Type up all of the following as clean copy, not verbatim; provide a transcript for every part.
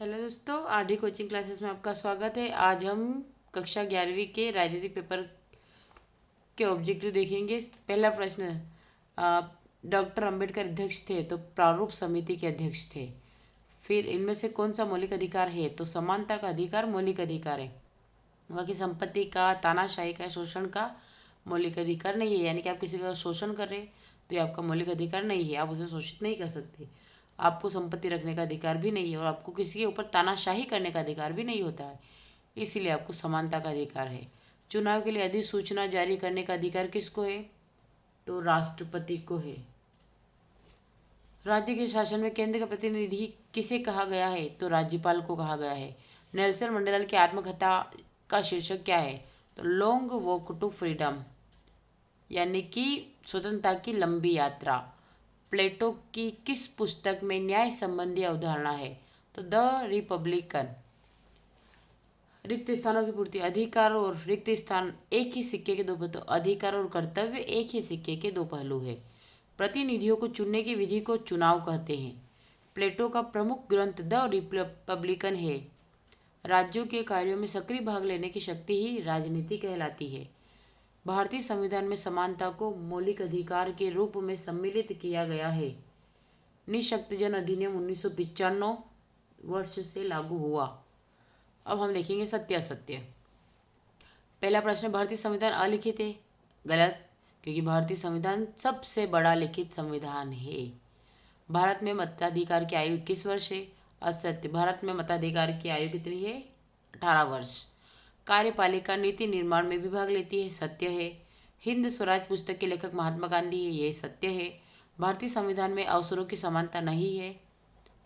Hello दोस्तों, RD coaching classes में आपका स्वागत है। आज हम कक्षा 11वीं के राजनीति पेपर के ऑब्जेक्टिव देखेंगे। पहला प्रश्न, डॉक्टर अंबेडकर अध्यक्ष थे तो प्रारूप समिति के अध्यक्ष थे। फिर इनमें से कौन सा मौलिक अधिकार है? तो समानता का अधिकार मौलिक अधिकार है। बाकी संपत्ति का, तानाशाही का, शोषण का मौलिक अधिकार नहीं है। यानी कि आप किसी का शोषण कर रहे तो ये आपका मौलिक अधिकार नहीं है, आप उसे शोषित नहीं कर सकते। आपको संपत्ति रखने का अधिकार भी नहीं है और आपको किसी के ऊपर तानाशाही करने का अधिकार भी नहीं होता है, इसीलिए आपको समानता का अधिकार है। चुनाव के लिए अधिसूचना जारी करने का अधिकार किसको है? तो राष्ट्रपति को है। राज्य के शासन में केंद्र का प्रतिनिधि किसे कहा गया है? तो राज्यपाल को कहा गया है। नेल्सन मंडेला की आत्मकथा का शीर्षक क्या है? तो लॉन्ग वॉक टू फ्रीडम, यानी कि स्वतंत्रता की लंबी यात्रा। प्लेटो की किस पुस्तक में न्याय संबंधी अवधारणा है? तो द रिपब्लिकन। रिक्त स्थानों की पूर्ति, अधिकार और रिक्त स्थान एक ही सिक्के के दो पहलू। अधिकार और कर्तव्य एक ही सिक्के के दो पहलू है। प्रतिनिधियों को चुनने की विधि को चुनाव कहते हैं। प्लेटो का प्रमुख ग्रंथ द रिपब्लिकन है। राज्यों के कार्यों में सक्रिय भाग लेने की शक्ति ही राजनीति कहलाती है। भारतीय संविधान में समानता को मौलिक अधिकार के रूप में सम्मिलित किया गया है। निःशक्तजन अधिनियम 1995 वर्ष से लागू हुआ। अब हम देखेंगे सत्य असत्य। पहला प्रश्न, भारतीय संविधान अलिखित है। गलत, क्योंकि भारतीय संविधान सबसे बड़ा लिखित संविधान है। भारत में मताधिकार की आयु 21 वर्ष है। असत्य, भारत में मताधिकार की आयु कितनी है? 18 वर्ष। कार्यपालिका नीति निर्माण में भी भाग लेती है। सत्य है। हिंद स्वराज पुस्तक के लेखक महात्मा गांधी है। ये सत्य है। भारतीय संविधान में अवसरों की समानता नहीं है।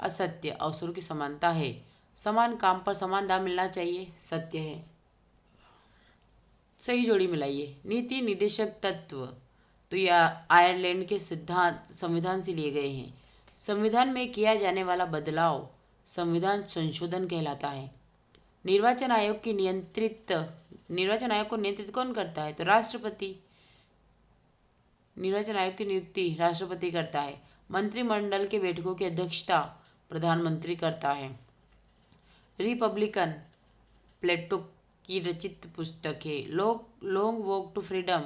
असत्य, अवसरों की समानता है। समान काम पर समान दाम मिलना चाहिए। सत्य है। सही जोड़ी मिलाइए। नीति निर्देशक तत्व, तो यह आयरलैंड के सिद्धांत संविधान से लिए गए हैं। संविधान में किया जाने वाला बदलाव संविधान संशोधन कहलाता है। निर्वाचन आयोग को नियंत्रित कौन करता है? तो राष्ट्रपति। निर्वाचन आयोग की नियुक्ति राष्ट्रपति करता है। मंत्रिमंडल के बैठकों की अध्यक्षता प्रधानमंत्री करता है। रिपब्लिकन प्लेटो की रचित पुस्तक है। लॉन्ग वॉक टू फ्रीडम,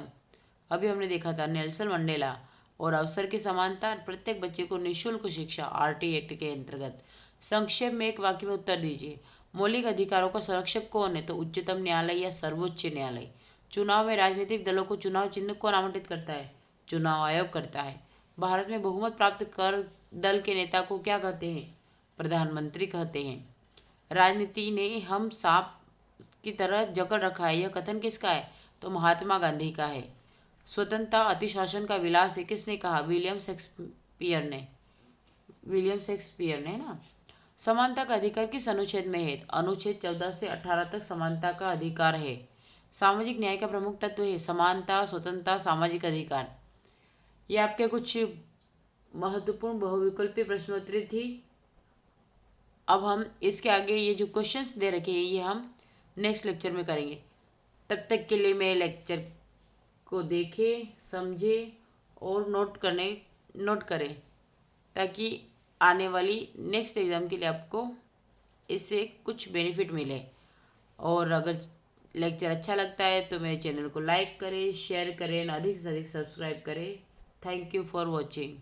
अभी हमने देखा था, नेल्सन मंडेला। और अवसर की समानता, प्रत्येक बच्चे को निःशुल्क शिक्षा, आरटी एक्ट के अंतर्गत। संक्षेप में एक वाक्य में उत्तर दीजिए। मौलिक अधिकारों का संरक्षक कौन है? तो उच्चतम न्यायालय या सर्वोच्च न्यायालय। चुनाव में राजनीतिक दलों को चुनाव चिन्ह कौन आवंटित करता है? चुनाव आयोग करता है। भारत में बहुमत प्राप्त कर दल के नेता को क्या कहते हैं? प्रधानमंत्री कहते हैं। राजनीति ने हम सांप की तरह जकड़ रखा है, यह कथन किसका है? तो महात्मा गांधी का है। स्वतंत्रता अतिशासन का विलास है, किसने कहा? विलियम शेक्सपियर ने ना। समानता का अधिकार किस अनुच्छेद में है? अनुच्छेद 14 से 18 तक समानता का अधिकार है। सामाजिक न्याय का प्रमुख तत्व है समानता, स्वतंत्रता, सामाजिक अधिकार। ये आपके कुछ महत्वपूर्ण बहुविकल्पीय प्रश्नोत्तरी थी। अब हम इसके आगे ये जो क्वेश्चंस दे रखे हैं ये हम नेक्स्ट लेक्चर में करेंगे। तब तक के लिए मेरे लेक्चर को देखें, समझें और नोट करें, ताकि आने वाली नेक्स्ट एग्ज़ाम के लिए आपको इससे कुछ बेनिफिट मिले। और अगर लेक्चर अच्छा लगता है तो मेरे चैनल को लाइक करें, शेयर करें, अधिक से अधिक सब्सक्राइब करें। Thank you for watching.